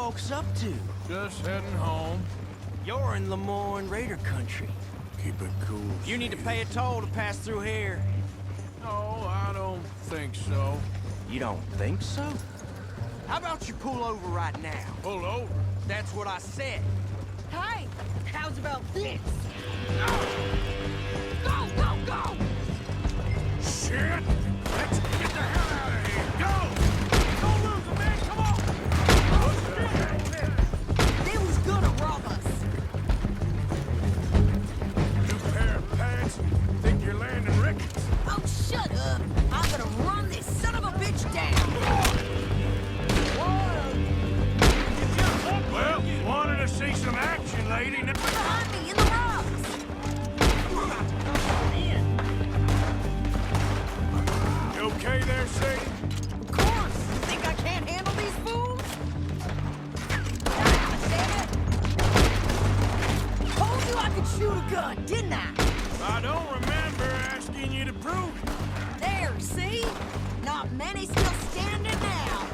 folks up to? Just heading home. You're in Lemoyne Raider country. Keep it cool. You need to pay a toll to pass through here. No, I don't think so. You don't think so? How about you pull over right now? Pull over. That's what I said. Hey, how's about this? Go, go, go! Shit! Let's get the hell out of here! Go! Don't lose it, man! Come on! They was gonna rob us. New pair of pants? Think you're landing rickets? Oh, shut up. I'm gonna run this son of a bitch down. Well, wanted to see some action, lady. Behind me in the rocks. You okay there, Sadie? Of course. You think I can't handle these fools? Ah, damn it. Told you I could shoot a gun, didn't I? I don't remember asking you to prove it. There, see? Not many still standing now.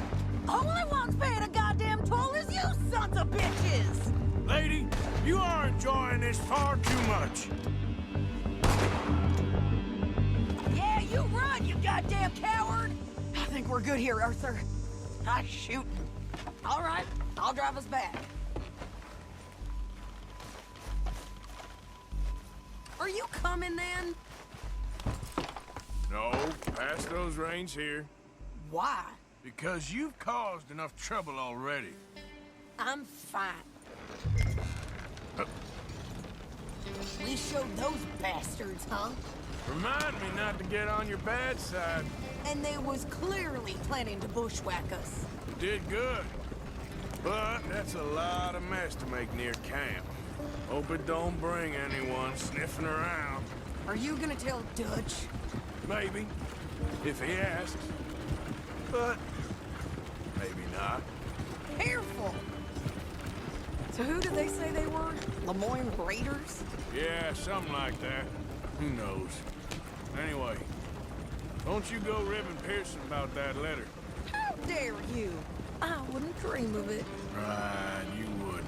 Only one's paying a goddamn toll is you sons of bitches! Lady, you are enjoying this far too much. Yeah, you run, you goddamn coward! I think we're good here, Arthur. I shoot. All right, I'll drive us back. Are you coming then? No, pass those reins here. Why? Because you've caused enough trouble already. I'm fine. We showed those bastards, huh? Remind me not to get on your bad side. And they was clearly planning to bushwhack us. You did good. But that's a lot of mess to make near camp. Hope it don't bring anyone sniffing around. Are you gonna tell Dutch? Maybe, if he asks. But maybe not. Careful! So who did they say they were? Lemoyne Raiders? Yeah, something like that. Who knows? Anyway, don't you go ribbing Pearson about that letter. How dare you? I wouldn't dream of it. Right, you wouldn't.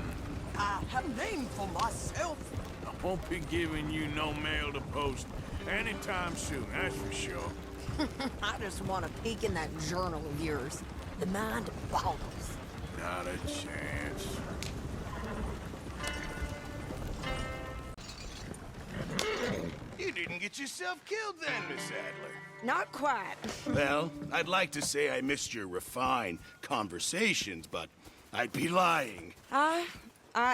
I have a name for myself. I won't be giving you no mail to post anytime soon, that's for sure. I just want to peek in that journal of yours. The mind boggles. Not a chance. You didn't get yourself killed then, Miss Adler. Not quite. Well, I'd like to say I missed your refined conversations, but I'd be lying. I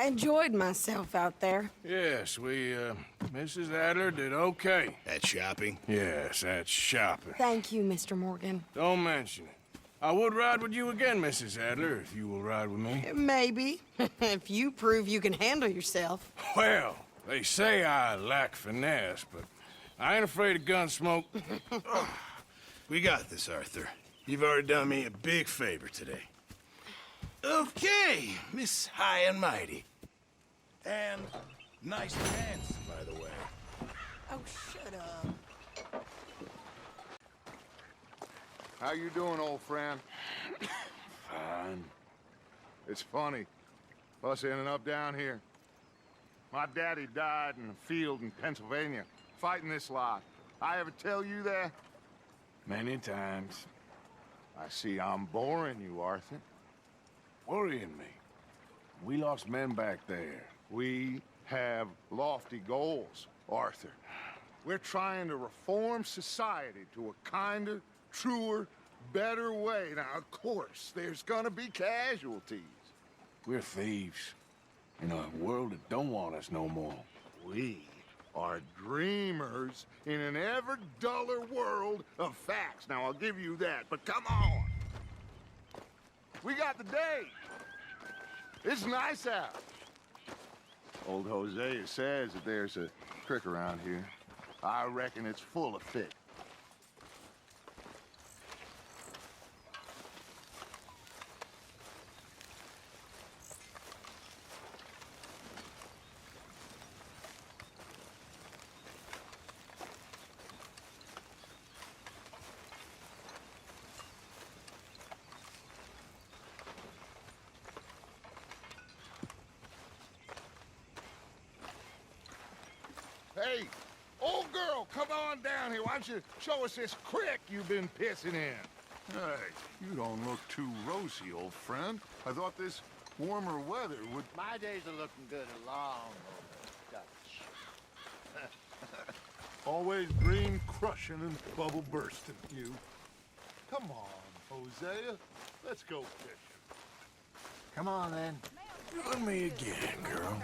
enjoyed myself out there. Yes, Mrs. Adler did okay. At shopping? Yes, that's shopping. Thank you, Mr. Morgan. Don't mention it. I would ride with you again, Mrs. Adler, if you will ride with me. Maybe. If you prove you can handle yourself. Well, they say I lack finesse, but I ain't afraid of gun smoke. We got this, Arthur. You've already done me a big favor today. Okay, Miss High and Mighty. And nice pants, by the way. Oh, shut up. How you doing, old friend? Fine. It's funny, us ending up down here. My daddy died in a field in Pennsylvania, fighting this lot. I ever tell you that? Many times. I see I'm boring you, Arthur. Worrying me. We lost men back there. We have lofty goals, Arthur. We're trying to reform society to a kinder, truer, better way. Now, of course, there's gonna be casualties. We're thieves. In a world that don't want us no more. We are dreamers in an ever duller world of facts. Now, I'll give you that, but come on. We got the day. It's nice out. Old Hosea says that there's a creek around here. I reckon it's full of fish. Hey, old girl, come on down here. Why don't you show us this creek you've been pissing in? Hey, you don't look too rosy, old friend. I thought this warmer weather would... My days are looking good along over Dutch. Always dream crushing and bubble bursting, you. Come on, Hosea. Let's go fishing. Come on, then. Join me again, girl.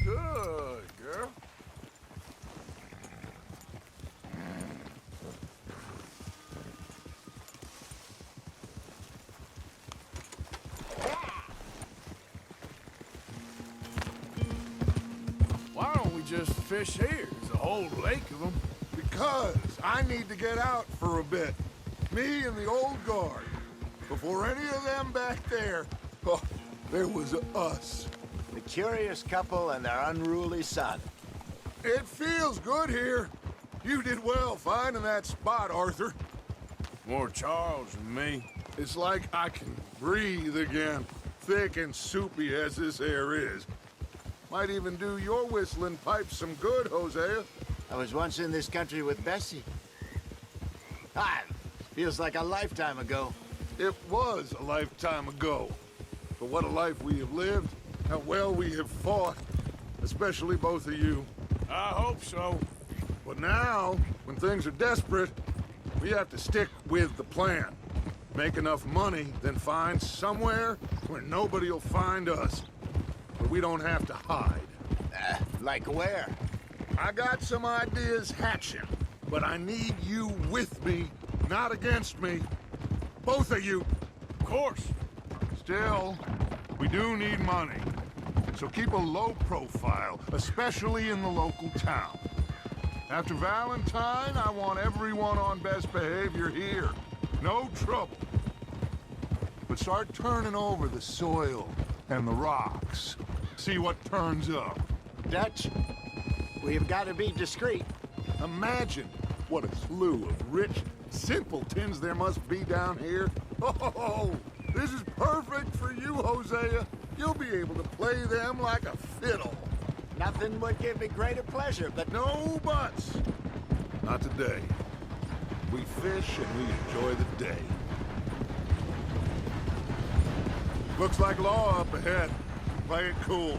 Good, girl. Why don't we just fish here? There's a whole lake of them. Because I need to get out for a bit. Me and the old guard. Before any of them back there, oh, there was us. The curious couple and their unruly son. It feels good here. You did well finding that spot, Arthur. More Charles than me. It's like I can breathe again, thick and soupy as this air is. Might even do your whistling pipes some good, Hosea. I was once in this country with Bessie. Ah, feels like a lifetime ago. It was a lifetime ago. But what a life we have lived, how well we have fought, especially both of you. I hope so. But now, when things are desperate, we have to stick with the plan. Make enough money, then find somewhere where nobody will find us. But we don't have to hide. Like where? I got some ideas hatching, but I need you with me, not against me. Both of you. Of course. Still, we do need money. So keep a low profile, especially in the local town. After Valentine, I want everyone on best behavior here. No trouble. But start turning over the soil and the rocks. See what turns up. Dutch, we've got to be discreet. Imagine what a slew of rich simpletons there must be down here. Oh, this is perfect for you, Hosea. You'll be able to play them like a fiddle. Nothing would give me greater pleasure, but No buts. Not today. We fish and we enjoy the day. Looks like law up ahead. Play it cool.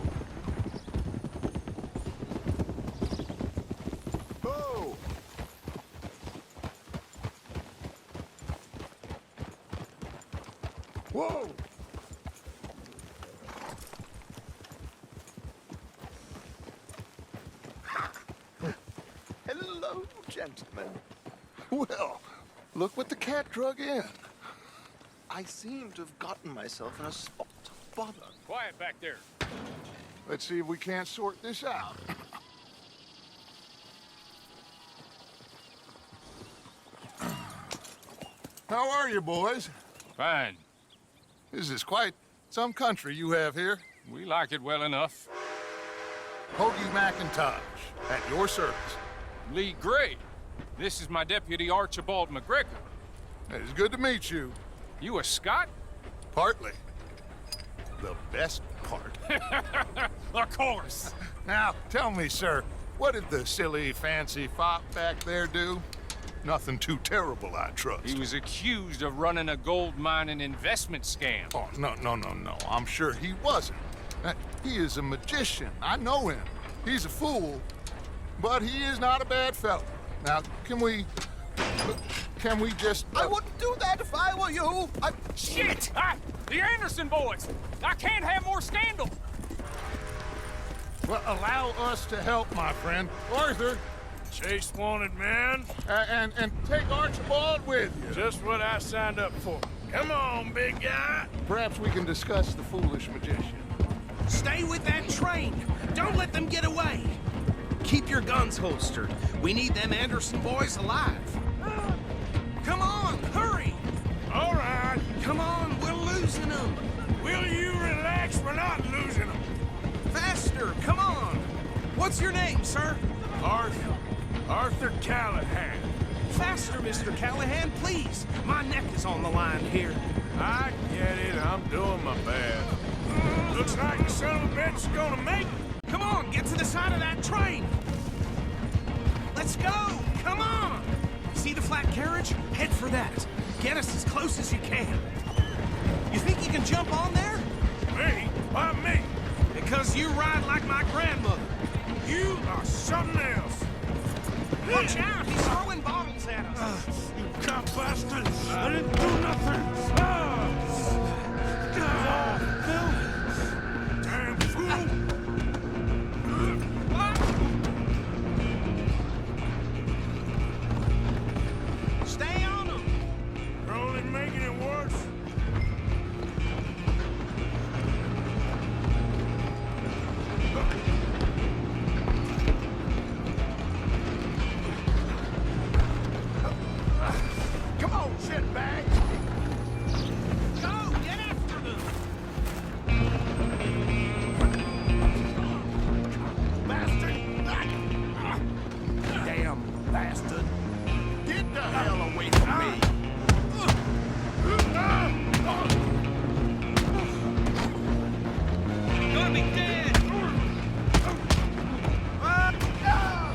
Oh! Whoa! hello, gentlemen. Well, look what the cat drug in. I seem to have gotten myself in a spot of bother. Quiet back there. Let's see if we can't sort this out. How are you, boys? Fine. This is quite some country you have here. We like it well enough. Hoagie McIntosh, at your service. Lee Gray. This is my deputy Archibald McGregor. It's good to meet you. You a Scot? Partly. The best part. Of course. Now, tell me, sir, what did the silly, fancy fop back there do? Nothing too terrible, I trust. He was accused of running a gold mining investment scam. Oh, no. I'm sure he wasn't. He is a magician. I know him. He's a fool, but he is not a bad fellow. Now, can we just... I wouldn't do that if I were you. Shit! The Anderson boys! I can't have more scandal! Well, allow us to help, my friend. Arthur, Chase wanted man. and take Archibald with you. Just what I signed up for. Come on, big guy. Perhaps we can discuss the foolish magician. Stay with that train. Don't let them get away. Keep your guns holstered. We need them Anderson boys alive. Come on, hurry. All right. Come on, we're losing them. Will you relax? We're not losing them. Faster, come on. What's your name, sir? Arthur Callahan. Faster, Mr. Callahan, please. My neck is on the line here. I get it. I'm doing my best. Looks like the son of a bitch is gonna make it. on, get to the side of that train! Let's go! Come on! See the flat carriage? Head for that. Get us as close as you can. You think you can jump on there? Me? Why me? Because you ride like my grandmother. You are something else. Watch out! He's throwing bottles at us. You cop bastard! I didn't do nothing! Damn fool! Stay on him! You're only making it worse. Come on, shitbag! Go! Get after them! Bastard! Damn bastard! Get the hell away from me! You're gonna be dead!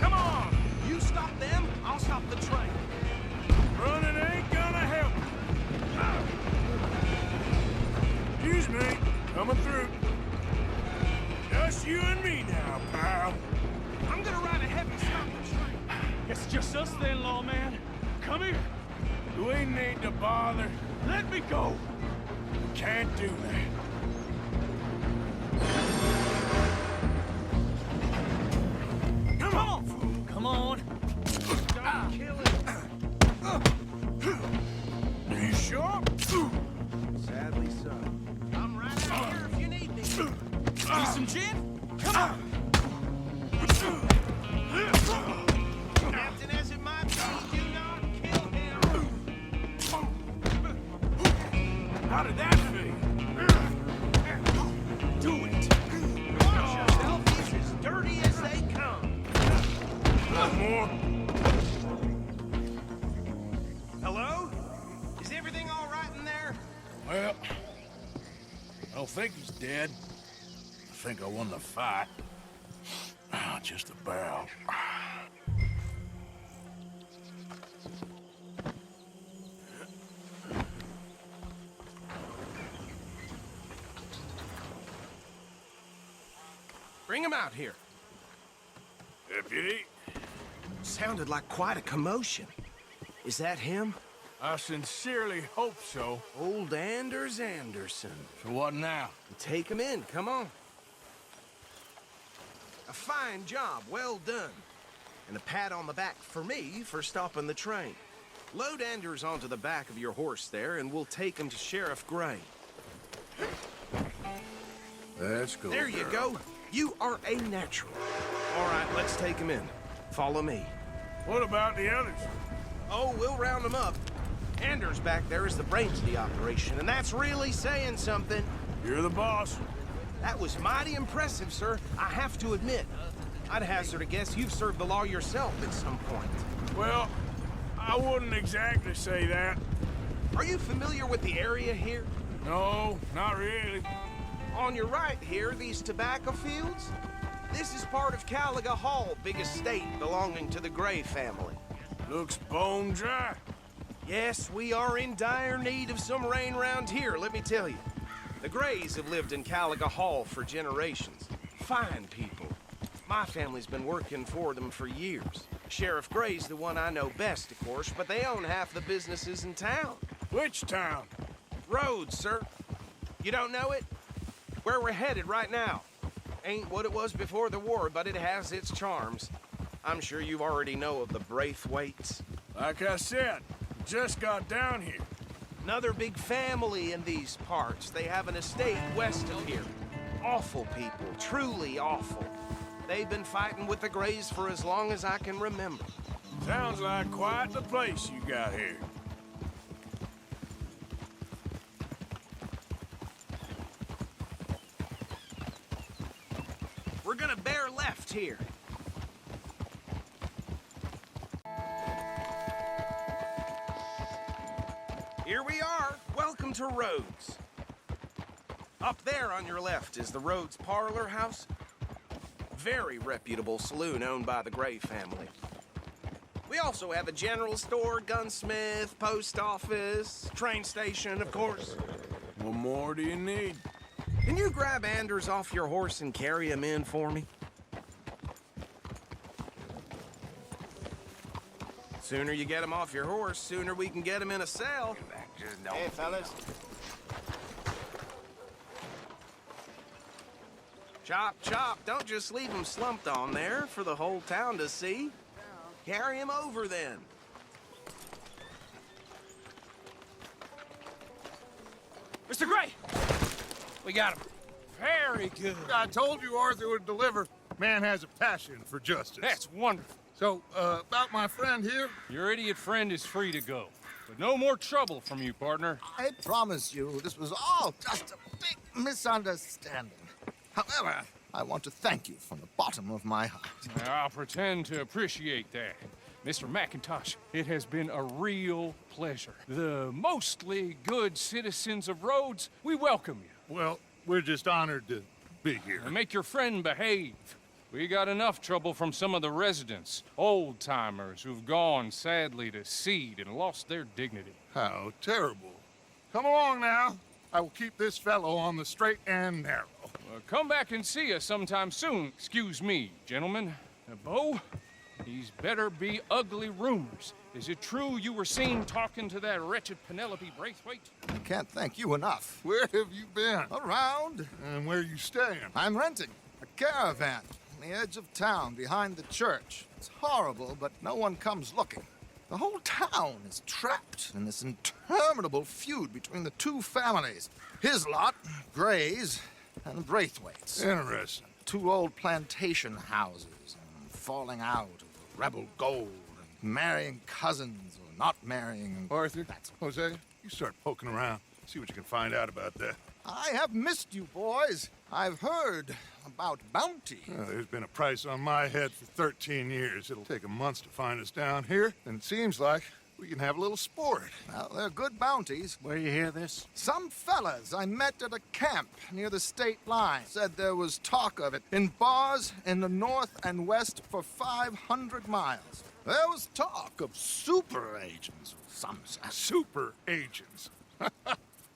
Come on! You stop them, I'll stop the train. Running ain't gonna help. Excuse me, coming through. Just you and me now, pal. I'm gonna ride ahead and stop the train. It's just us then, lawman. Come here. We need to bother. Let me go. Can't do that. Come on, fool. Come on. Don't kill him. Are you sure? Sadly so. I'm right out here if you need me. Need some gin? Come on. Captain, as it might be, do not kill him. How did that feel? Do it. Watch yourself, he's as dirty as they come. One more. Hello? Is everything all right in there? Well, I don't think he's dead. I think I won the fight. Just about. Bring him out here. Deputy, Sounded like quite a commotion. Is that him? I sincerely hope so. Old Anders Anderson. So what now? Take him in, come on. A fine job, well done. And a pat on the back for me for stopping the train. Load Anders onto the back of your horse there, and we'll take him to Sheriff Gray. Let's go. There you go. You are a natural. All right, let's take him in. Follow me. What about the others? Oh, we'll round them up. Anders back there is the brains of the operation, and that's really saying something. You're the boss. That was mighty impressive, sir. I have to admit. I'd hazard a guess you've served the law yourself at some point. Well, I wouldn't exactly say that. Are you familiar with the area here? No, not really. On your right here, these tobacco fields? This is part of Caliga Hall, big estate belonging to the Gray family. Looks bone dry. Yes, we are in dire need of some rain round here, let me tell you. The Grays have lived in Caliga Hall for generations. Fine people. My family's been working for them for years. Sheriff Gray's the one I know best, of course, but they own half the businesses in town. Which town? Rhodes, sir. You don't know it? Where we're headed right now. Ain't what it was before the war, but it has its charms. I'm sure you already know of the Braithwaites. Like I said, just got down here. Another big family in these parts. They have an estate west of here. Awful people, truly awful. They've been fighting with the Grays for as long as I can remember. Sounds like quite the place you got here. We're gonna bear left here. Here we are. Welcome to Rhodes. Up there on your left is the Rhodes parlor house. Very reputable saloon owned by the Gray family. We also have a general store, gunsmith, post office, train station, of course. What more do you need? Can you grab Anders off your horse and carry him in for me? Sooner you get him off your horse, sooner we can get him in a cell. Hey, fellas. Chop, chop. Don't just leave him slumped on there for the whole town to see. Carry him over, then. Mr. Gray! We got him. Very good. I told you Arthur would deliver. Man has a passion for justice. That's wonderful. So, about my friend here, Your idiot friend is free to go. But no more trouble from you, partner. I promise you, this was all just a big misunderstanding. However, I want to thank you from the bottom of my heart. I'll pretend to appreciate that. Mr. McIntosh, it has been a real pleasure. The mostly good citizens of Rhodes, we welcome you. well, we're just honored to be here. And make your friend behave. We got enough trouble from some of the residents, old-timers who've gone, sadly, to seed and lost their dignity. How terrible. Come along now. I will keep this fellow on the straight and narrow. Come back and see us sometime soon. Excuse me, gentlemen. Bo, these better be ugly rumors. Is it true you were seen talking to that wretched Penelope Braithwaite? I can't thank you enough. Where have you been? Around, And where you staying? I'm renting a caravan on the edge of town behind the church. It's horrible, but no one comes looking. The whole town is trapped in this interminable feud between the two families. His lot, Gray's, and Braithwaite's. Interesting. Two old plantation houses, and falling out of rebel gold, and marrying cousins or not marrying. Arthur, Jose, you start poking around. See what you can find out about that. I have missed you, boys. I've heard about bounty. There's been a price on my head for 13 years. It'll take 'em months to find us down here, and it seems like we can have a little sport. Well, they're good bounties. Where you hear this? Some fellas I met at a camp near the state line said there was talk of it in bars in the north and west for 500 miles. There was talk of super agents, some said. Super agents.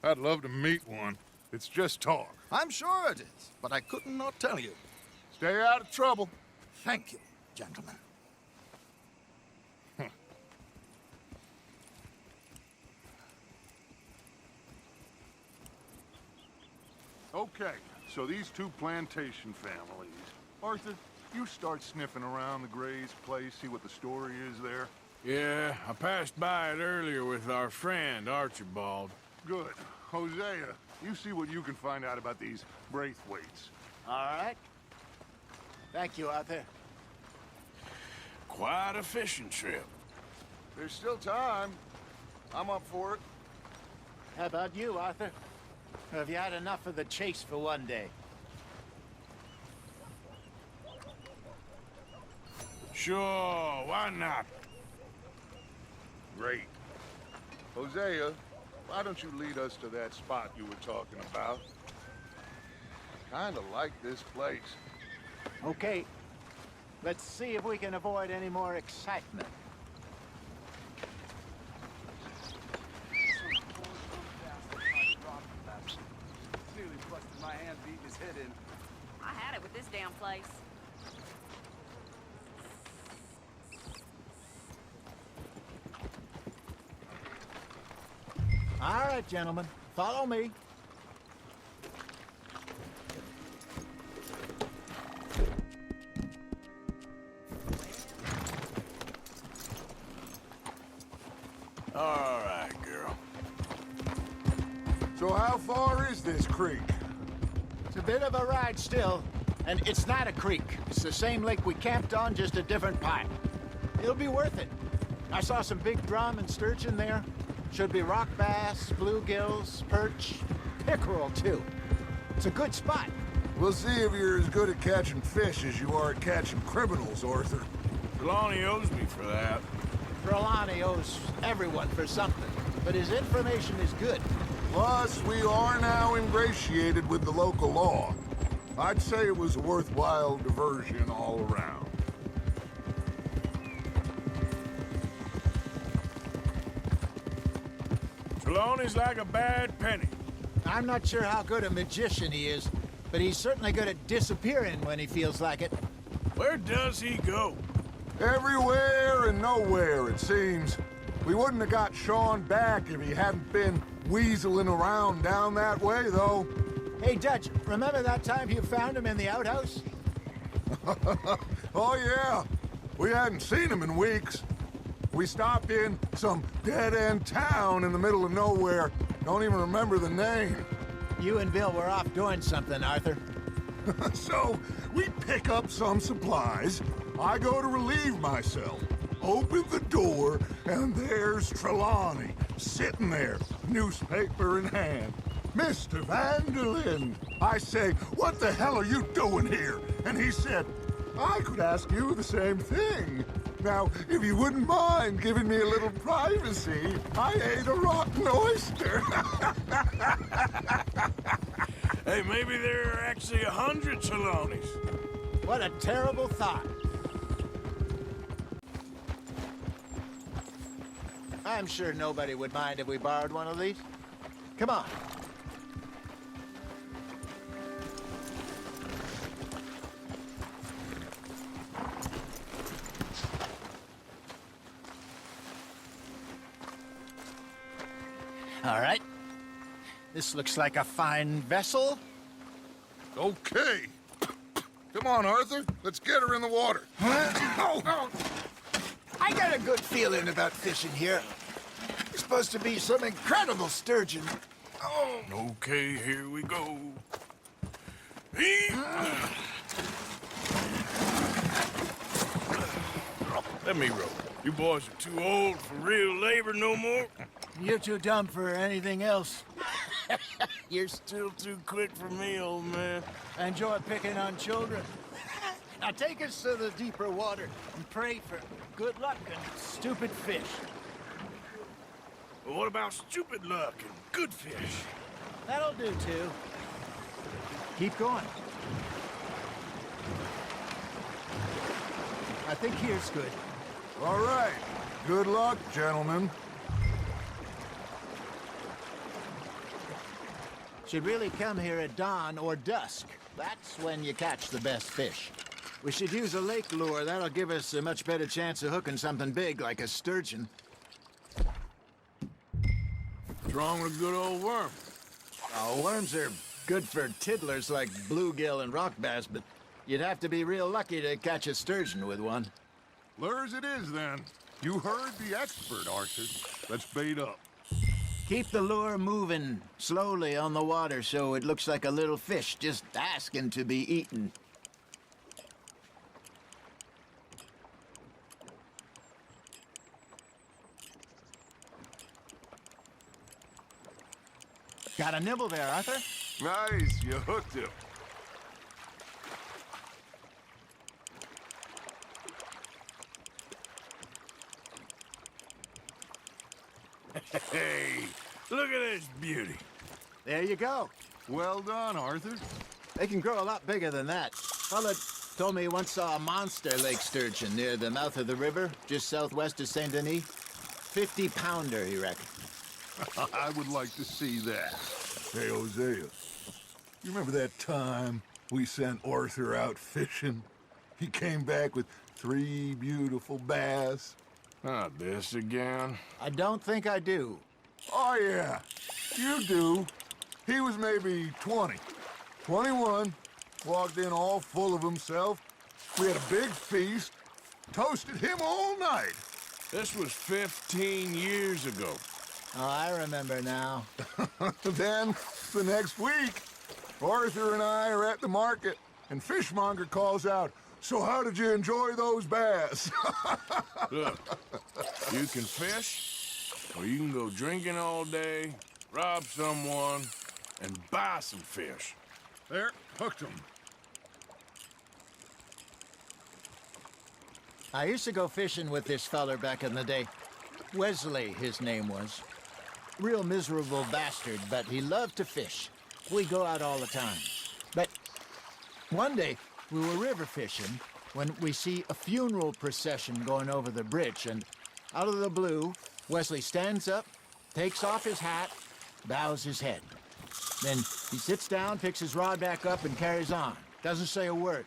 I'd love to meet one. It's just talk. I'm sure it is, but I couldn't not tell you. Stay out of trouble. Thank you, gentlemen. Okay, so these two plantation families. Arthur, you start sniffing around the Gray's place, see what the story is there. Yeah, I passed by it earlier with our friend, Archibald. Good. Hosea, you see what you can find out about these Braithwaites. All right. Thank you, Arthur. Quite a fishing trip. There's still time. I'm up for it. How about you, Arthur? Have you had enough of the chase for one day? Sure, why not? Great. Hosea, why don't you lead us to that spot you were talking about? Kinda like this place. Okay. Let's see if we can avoid any more excitement. I had it with this damn place. All right, gentlemen. Follow me. All right, girl. So how far is this creek? It's a bit of a ride still, and it's not a creek. It's the same lake we camped on, just a different part. It'll be worth it. I saw some big drum and sturgeon there. Should be rock bass, bluegills, perch, pickerel, too. It's a good spot. We'll see if you're as good at catching fish as you are at catching criminals, Arthur. Trelawney owes me for that. Trelawney owes everyone for something, but his information is good. Plus, we are now ingratiated with the local law. I'd say it was a worthwhile diversion all around. Trelawney's like a bad penny. I'm not sure how good a magician he is, but he's certainly good at disappearing when he feels like it. Where does he go? Everywhere and nowhere, it seems. We wouldn't have got Sean back if he hadn't been weaseling around down that way, though. Hey, Dutch, remember that time you found him in the outhouse? Oh, yeah. We hadn't seen him in weeks. We stopped in some dead-end town in the middle of nowhere. Don't even remember the name. You and Bill were off doing something, Arthur. So, we pick up some supplies. I go to relieve myself. Open the door, and there's Trelawney, sitting there, newspaper in hand. Mr. Vanderlyn. I say, what the hell are you doing here? And he said, I could ask you the same thing. Now, if you wouldn't mind giving me a little privacy, I ate a rotten oyster. Hey, maybe there are actually 100 Trelawneys. What a terrible thought. I'm sure nobody would mind if we borrowed one of these. Come on. All right. This looks like a fine vessel. Okay. Come on, Arthur. Let's get her in the water. I got a good feeling about fishing here. It's supposed to be some incredible sturgeon. Oh. Okay, here we go. Let me row. You boys are too old for real labor no more. You're too dumb for anything else. You're still too quick for me, old man. Enjoy picking on children. Now take us to the deeper water and pray for good luck and stupid fish. But what about stupid luck and good fish? That'll do, too. Keep going. I think here's good. All right. Good luck, gentlemen. Should really come here at dawn or dusk. That's when you catch the best fish. We should use a lake lure. That'll give us a much better chance of hooking something big like a sturgeon. What's wrong with a good old worm? Oh, worms are good for tiddlers like bluegill and rock bass, but you'd have to be real lucky to catch a sturgeon with one. Lures it is, then. You heard the expert, Arthur. Let's bait up. Keep the lure moving slowly on the water so it looks like a little fish just asking to be eaten. Got a nibble there, Arthur? Nice, you hooked him. Hey, look at this beauty. There you go. Well done, Arthur. They can grow a lot bigger than that. Fella told me he once saw a monster lake sturgeon near the mouth of the river, just southwest of Saint Denis. 50-pounder, he reckoned. I would like to see that. Hey, Hosea, you remember that time we sent Arthur out fishing? He came back with 3 beautiful bass. Not this again. I don't think I do. Oh, yeah, you do. He was maybe 20, 21, walked in all full of himself. We had a big feast, toasted him all night. This was 15 years ago. Oh, I remember now. Then, the next week, Arthur and I are at the market, and Fishmonger calls out, "So how did you enjoy those bass?" Look, you can fish, or you can go drinking all day, rob someone, and buy some fish. There, hooked him. I used to go fishing with this feller back in the day. Wesley, his name was. Real miserable bastard, but he loved to fish. We go out all the time. But One day, we were river fishing when we see a funeral procession going over the bridge, and out of the blue, Wesley stands up, takes off his hat, bows his head. Then he sits down, picks his rod back up, and carries on. Doesn't say a word.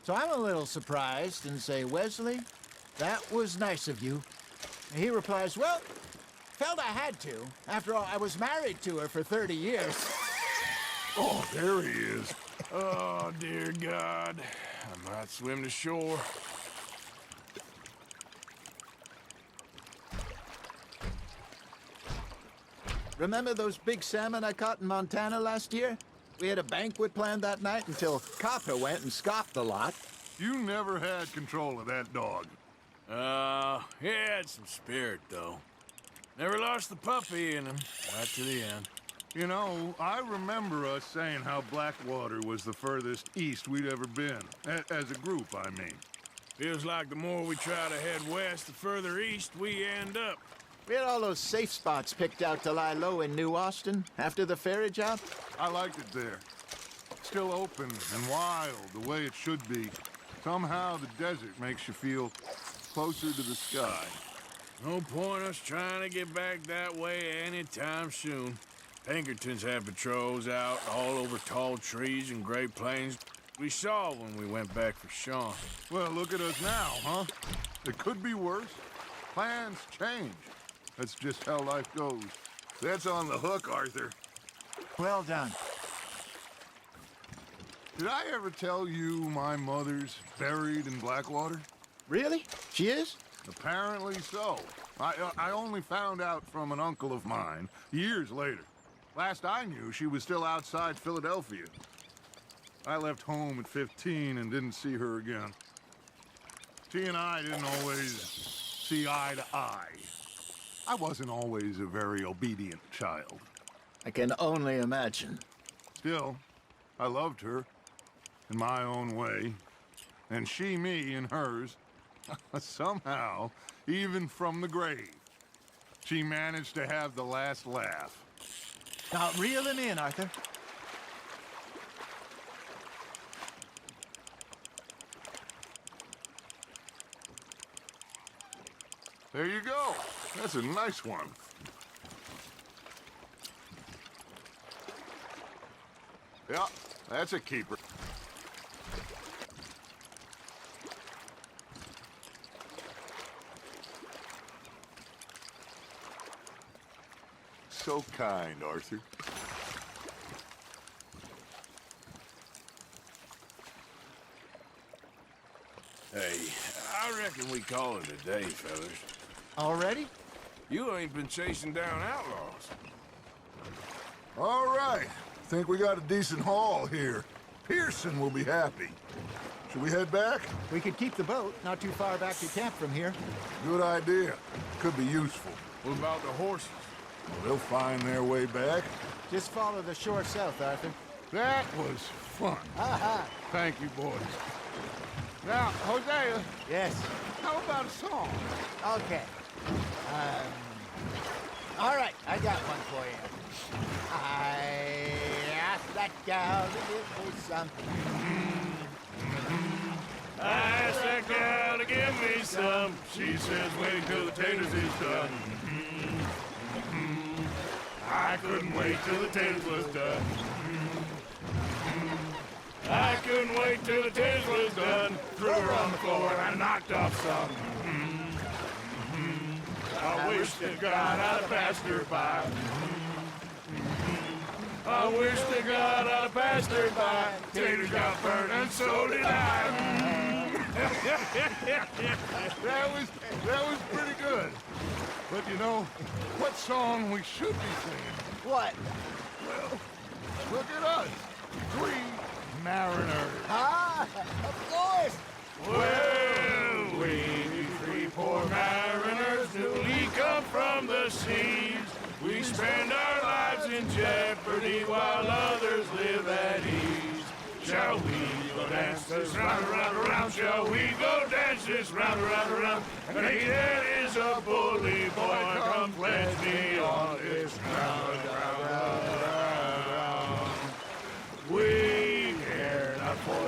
So I'm a little surprised and say, Wesley, that was nice of you. And he replies, well, felt I had to. After all, I was married to her for 30 years. Oh, there he is. Oh, dear God. I might swim to shore. Remember those big salmon I caught in Montana last year? We had a banquet planned that night until Copper went and scoffed the lot. You never had control of that dog. He had some spirit, though. Never lost the puppy in him. Right to the end. You know, I remember us saying how Blackwater was the furthest east we'd ever been. As a group, I mean. Feels like the more we try to head west, the further east we end up. We had all those safe spots picked out to lie low in New Austin after the ferry job. I liked it there. Still open and wild, the way it should be. Somehow the desert makes you feel closer to the sky. No point us trying to get back that way anytime soon. Pinkertons had patrols out all over tall trees and Great Plains. We saw when we went back for Sean. Well, look at us now, huh? It could be worse. Plans change. That's just how life goes. That's on the hook, Arthur. Well done. Did I ever tell you my mother's buried in Blackwater? Really? She is? Apparently so. I only found out from an uncle of mine years later. Last I knew, she was still outside Philadelphia. I left home at 15 and didn't see her again. She and I didn't always see eye to eye. I wasn't always a very obedient child. I can only imagine. Still, I loved her in my own way, and she me in hers. Somehow, even from the grave, she managed to have the last laugh. Now, reel him in, Arthur. There you go. That's a nice one. Yeah, that's a keeper. So kind, Arthur. Hey, I reckon we call it a day, fellas. Already? You ain't been chasing down outlaws. All right. Think we got a decent haul here. Pearson will be happy. Should we head back? We could keep the boat not too far back to camp from here. Good idea. Could be useful. What about the horses? Well, they'll find their way back. Just follow the shore south, Arthur. That was fun. Aha! Thank you, boys. Now, Hosea, Yes. how about a song? Okay. All right, I got one for you. I asked that gal to give me some. I asked that gal to give me some. She says, wait till the taters is done. I couldn't wait till the taters was done. I couldn't wait till the taters was done. Threw her on the floor and I knocked off some. I wish to God I'd have passed her by. I wish to God I'd have passed her by. Taters got burned and so did I. That was pretty good. But you know, what song we should be singing? What? Well, look at us. 3 mariners. Ah, of course. Well, we 3 poor mariners newly come from the seas. We spend our lives in jeopardy while others live at ease. Shall we go dance this round, around, around? Shall we go dance this round, around, around? Naked is a bully boy, come pledge me on this round, round, round, round. We care not for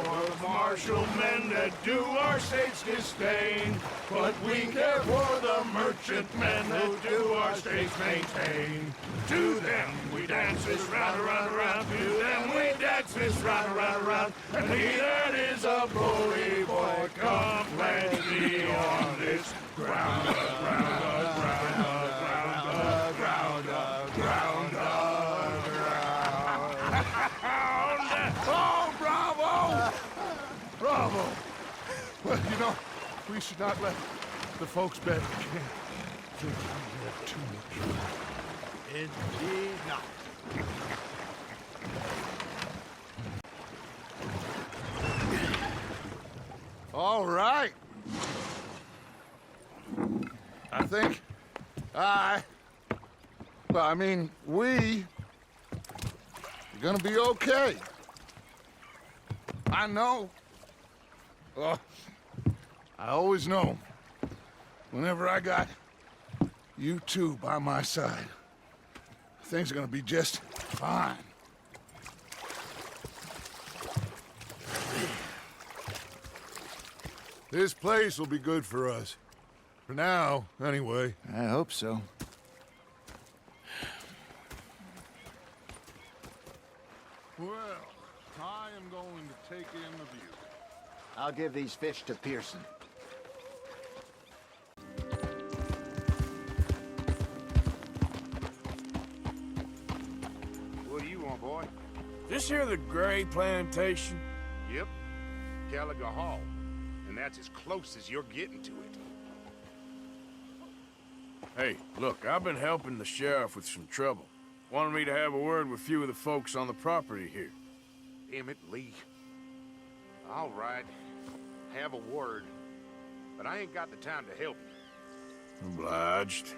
partial men that do our state's disdain. But we care for the merchant men who do our state's maintain. To them we dance this round, around, around. To them we dance this round, around, around. And he that is a bully boy, come pledge me on this ground, ground, ground, ground, ground, ground, ground. Oh, bravo! Bravo! Well, you know, we should not let the folks back again think we have too much. Indeed not. All right. I think we are gonna be okay. I know. I always know. Whenever I got you two by my side, things are gonna be just fine. This place will be good for us. For now, anyway. I hope so. Well, I am going to take in the view. I'll give these fish to Pearson. What do you want, boy? This here the Gray Plantation? Yep. Caliga Hall. And that's as close as you're getting to it. Hey, look, I've been helping the sheriff with some trouble. Wanted me to have a word with a few of the folks on the property here. Emmett Lee. All right. Have a word. But I ain't got the time to help you. Obliged.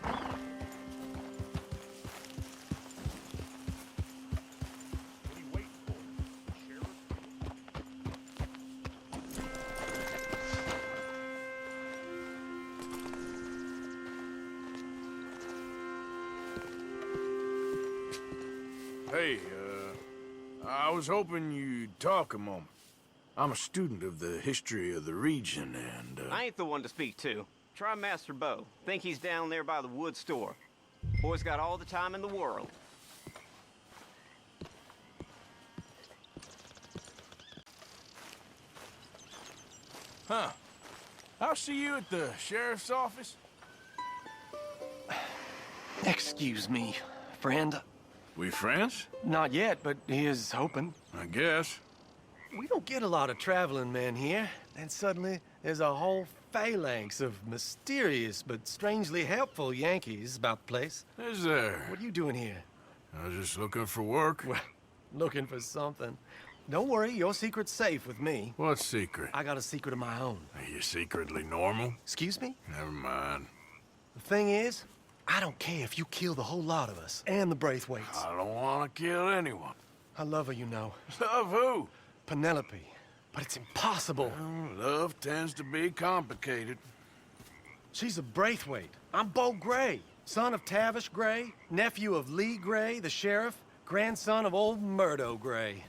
What are you waiting for, Sheriff? Hey, I was hoping you'd talk a moment. I'm a student of the history of the region, and, I ain't the one to speak to. Try Master Bo. Think he's down there by the wood store. Boy's got all the time in the world. Huh. I'll see you at the sheriff's office. Excuse me, friend. We friends? Not yet, but he is hoping. I guess. We don't get a lot of traveling men here, and suddenly there's a whole phalanx of mysterious but strangely helpful Yankees about the place. Is there? What are you doing here? I was just looking for work. Well, looking for something. Don't worry, your secret's safe with me. What secret? I got a secret of my own. Are you secretly normal? Excuse me? Never mind. The thing is, I don't care if you kill the whole lot of us, and the Braithwaites. I don't want to kill anyone. I love her, you know. Love who? Penelope. But it's impossible. Well, love tends to be complicated. She's a Braithwaite. I'm Bo Gray, son of Tavish Gray, nephew of Lee Gray, the sheriff, grandson of old Murdo Gray.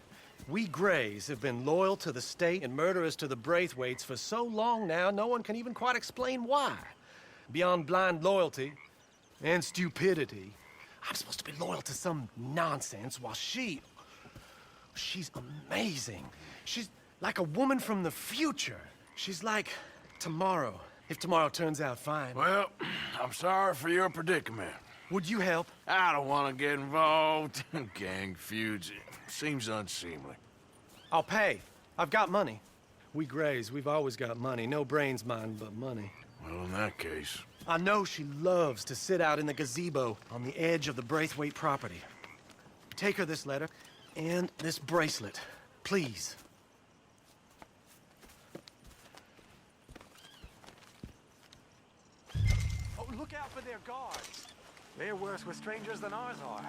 We Grays have been loyal to the state and murderers to the Braithwaites for so long now, no one can even quite explain why. Beyond blind loyalty and stupidity, I'm supposed to be loyal to some nonsense while she's amazing. She's like a woman from the future. She's like tomorrow, if tomorrow turns out fine. Well, I'm sorry for your predicament. Would you help? I don't want to get involved in gang feuds. It seems unseemly. I'll pay. I've got money. We Grays, we've always got money. No brains, mind, but money. Well, in that case... I know she loves to sit out in the gazebo on the edge of the Braithwaite property. Take her this letter and this bracelet, please. Oh, look out for their guards. They're worse with strangers than ours are.